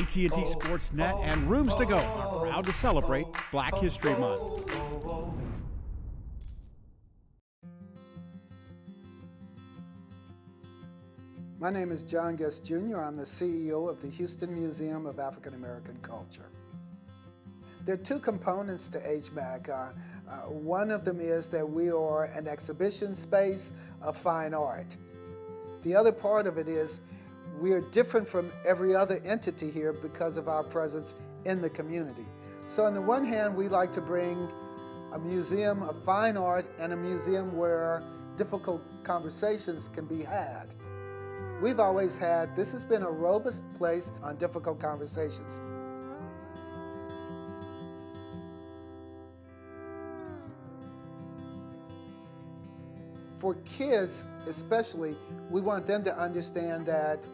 AT&T Sportsnet and Rooms to Go are proud to celebrate Black History Month. My name is John Guest Jr. I'm the CEO of the Houston Museum of African American Culture. There are two components to HMAAC. One of them is that we are an exhibition space of fine art. The other part of it is we are different from every other entity here because of our presence in the community. So on the one hand, we like to bring a museum of fine art and a museum where difficult conversations can be had. We've always had, this has been a robust place on difficult conversations. For kids especially, we want them to understand that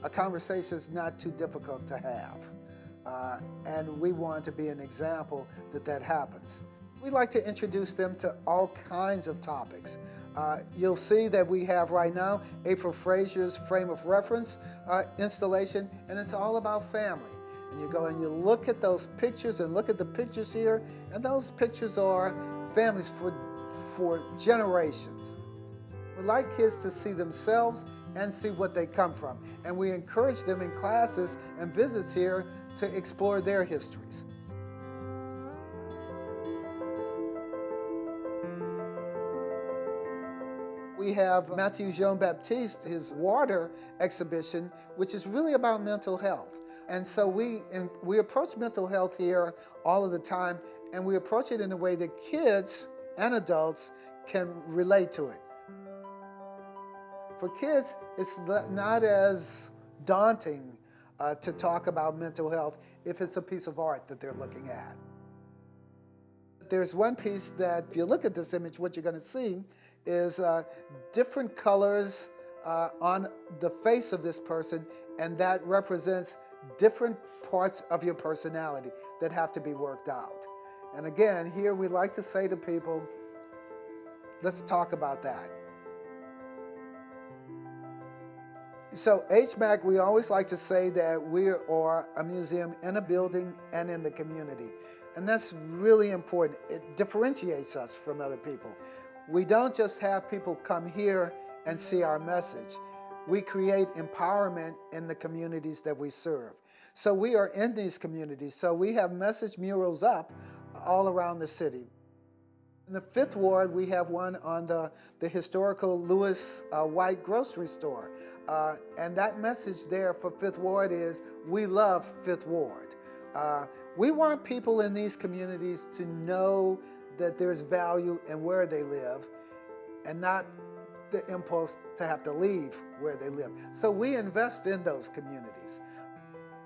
a conversation is not too difficult to have. And we want to be an example that that happens. We like to introduce them to all kinds of topics. You'll see that we have right now April Frazier's Frame of Reference installation, and it's all about family. And you go and you look at those pictures and look at the pictures here, and those pictures are families for generations. We like kids to see themselves and see what they come from. And we encourage them in classes and visits here to explore their histories. We have Matthew Jean-Baptiste, his wARTer exhibition, which is really about mental health. And so we approach mental health here all of the time, and we approach it in a way that kids and adults can relate to it. For kids, it's not as daunting to talk about mental health if it's a piece of art that they're looking at. There's one piece that, if you look at this image, what you're going to see is different colors on the face of this person, and that represents different parts of your personality that have to be worked out. And again, here we like to say to people, let's talk about that. So HMAAC, we always like to say that we are a museum in a building and in the community. And that's really important. It differentiates us from other people. We don't just have people come here and see our message. We create empowerment in the communities that we serve. So we are in these communities. So we have message murals up all around the city. In the 5th Ward, we have one on the historical Lewis White grocery store. And that message there for 5th Ward is, we love 5th Ward. We want people in these communities to know that there's value in where they live and not the impulse to have to leave where they live. So we invest in those communities.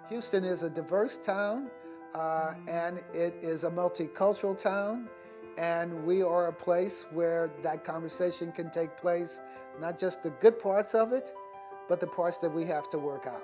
Houston is a diverse town, and it is a multicultural town. And we are a place where that conversation can take place, not just the good parts of it, but the parts that we have to work out.